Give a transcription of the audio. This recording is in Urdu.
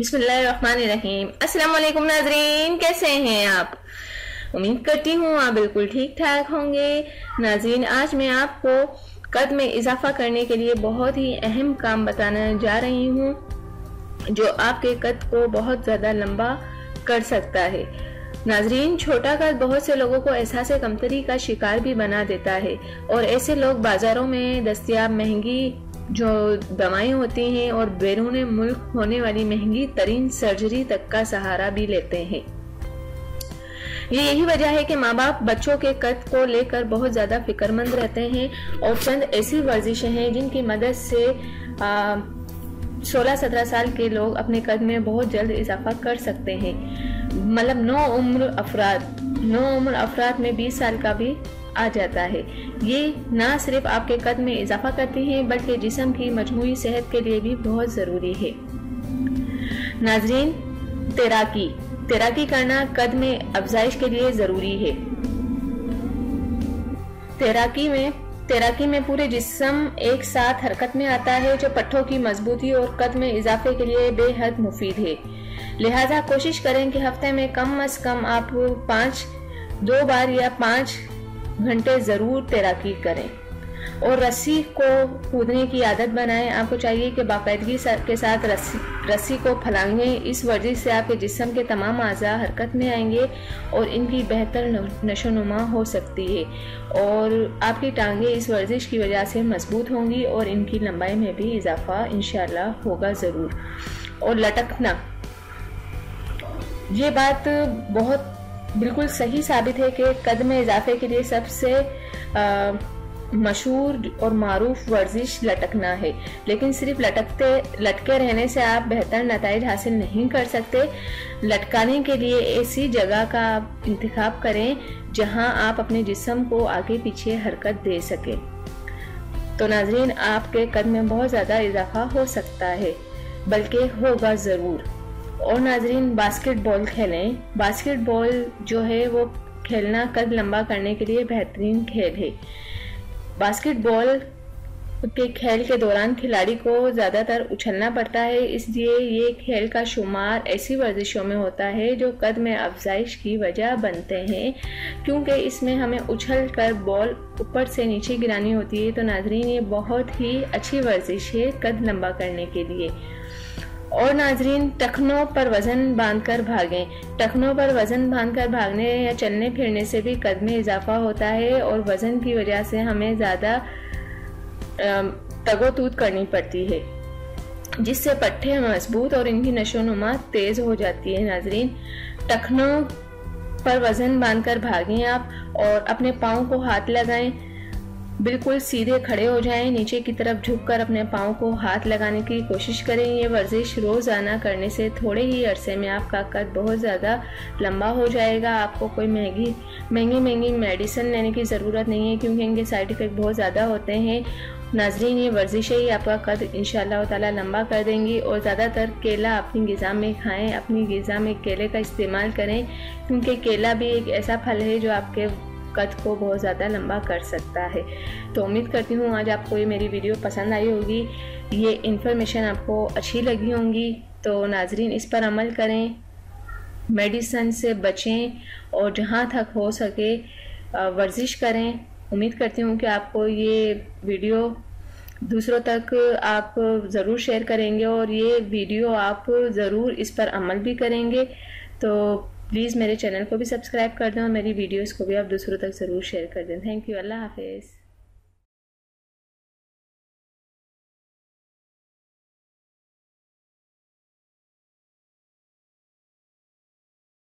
بسم اللہ الرحمن الرحیم۔ السلام علیکم ناظرین، کیسے ہیں آپ؟ امید کرتی ہوں آپ بالکل ٹھیک ٹھاک ہوں گے۔ ناظرین، آج میں آپ کو قد میں اضافہ کرنے کے لیے بہت ہی اہم کام بتانا جا رہی ہوں جو آپ کے قد کو بہت زیادہ لمبا کر سکتا ہے۔ ناظرین، چھوٹا قد بہت سے لوگوں کو احساس کمتری کا شکار بھی بنا دیتا ہے، اور ایسے لوگ بازاروں میں دستیاب مہنگی جو دوائیں ہوتی ہیں اور بیرون ملک ہونے والی مہنگی ترین سرجری تک کا سہارا بھی لیتے ہیں۔ یہی وجہ ہے کہ ماں باپ بچوں کے قد کو لے کر بہت زیادہ فکر مند رہتے ہیں، اور چند ایسی ورزشیں ہیں جن کی مدد سے 16-17 سال کے لوگ اپنے قد میں بہت جلد اضافہ کر سکتے ہیں۔ مطلب نو عمر افراد میں 20 سال کا بھی آ جاتا ہے۔ یہ نہ صرف آپ کے قد میں اضافہ کرتی ہیں بلکہ جسم کی مجموعی صحت کے لیے بھی بہت ضروری ہے۔ ناظرین، تیراکی کرنا قد میں افزائش کے لیے ضروری ہے۔ تیراکی میں پورے جسم ایک ساتھ حرکت میں آتا ہے، جو پٹھوں کی مضبوطی اور قد میں اضافے کے لیے بے حد مفید ہے۔ لہذا کوشش کریں کہ ہفتے میں کم از کم آپ 2 بار یا 5 گھنٹے ضرور تیراکی کریں، اور رسی کو کودنے کی عادت بنائیں۔ آپ کو چاہیے کہ باقاعدگی کے ساتھ رسی کو پھلانگیں۔ اس ورزش سے آپ کے جسم کے تمام اعضاء حرکت میں آئیں گے اور ان کی بہتر نشو و نما ہو سکتی ہے، اور آپ کی ٹانگیں اس ورزش کی وجہ سے مضبوط ہوں گی اور ان کی لمبائی میں بھی اضافہ انشاءاللہ ہوگا ضرور۔ اور لٹکنا، یہ بات بہت بالکل صحیح ثابت ہے کہ قد میں اضافے کے لیے سب سے مشہور اور معروف ورزش لٹکنا ہے، لیکن صرف لٹکے رہنے سے آپ بہتر نتائج حاصل نہیں کر سکتے۔ لٹکانے کے لیے ایسی جگہ کا آپ انتخاب کریں جہاں آپ اپنے جسم کو آگے پیچھے حرکت دے سکیں، تو ناظرین آپ کے قد میں بہت زیادہ اضافہ ہو سکتا ہے، بلکہ ہوگا ضرور۔ اور ناظرین، باسکٹ بال کھیلیں۔ باسکٹ بال جو ہے وہ کھیلنا قد لمبا کرنے کے لیے بہترین کھیل ہے۔ باسکٹ بال کے کھیل کے دوران کھلاڑی کو زیادہ تر اچھلنا پڑتا ہے، اس لیے یہ کھیل کا شمار ایسی ورزشوں میں ہوتا ہے جو قد میں افزائش کی وجہ بنتے ہیں، کیونکہ اس میں ہمیں اچھل کر بال اوپر سے نیچے گرانی ہوتی ہے۔ تو ناظرین، یہ بہت ہی اچھی ورزش ہے قد لمبا کرنے کے لیے۔ اور ناظرین، ٹخنوں پر وزن باندھ کر بھاگیں۔ ٹخنوں پر وزن باندھ کر بھاگنے یا چلنے پھرنے سے بھی قد میں اضافہ ہوتا ہے، اور وزن کی وجہ سے ہمیں زیادہ تگ و توت کرنی پڑتی ہے، جس سے پٹھے مضبوط اور ان کی نشو و نما تیز ہو جاتی ہے۔ ناظرین، ٹخنوں پر وزن باندھ کر بھاگیں آپ، اور اپنے پاؤں کو ہاتھ لگائیں، بالکل سیدھے کھڑے ہو جائیں، نیچے کی طرف جھک کر اپنے پاؤں کو ہاتھ لگانے کی کوشش کریں۔ یہ ورزش روزانہ کرنے سے تھوڑے ہی عرصے میں آپ کا قد بہت زیادہ لمبا ہو جائے گا۔ آپ کو کوئی مہنگی میڈیسن لینے کی ضرورت نہیں ہے، کیونکہ ان کے سائیڈ ایفیکٹ بہت زیادہ ہوتے ہیں۔ ناظرین، یہ ورزشیں ہی آپ کا قد انشاءاللہ تعالی لمبا کر دیں گی۔ اور زیادہ تر کیلا اپنی غذا میں کھائیں، اپنی غذا میں کیلے کا استعمال کریں، کیونکہ کیلا بھی ایک ایسا پھل ہے جو آپ کے قد کو بہت زیادہ لمبا کر سکتا ہے۔ تو امید کرتی ہوں آج آپ کو یہ میری ویڈیو پسند آئی ہوگی، یہ انفارمیشن آپ کو اچھی لگی ہوں گی۔ تو ناظرین، اس پر عمل کریں، میڈیسن سے بچیں، اور جہاں تک ہو سکے ورزش کریں۔ امید کرتی ہوں کہ آپ کو یہ ویڈیو دوسروں تک آپ ضرور شیئر کریں گے، اور یہ ویڈیو آپ ضرور اس پر عمل بھی کریں گے۔ تو پلیز میرے چینل کو بھی سبسکرائب کر دیں، اور میری ویڈیوز کو بھی آپ دوسروں تک ضرور شیئر کر دیں۔ تھینک یو، اللہ حافظ۔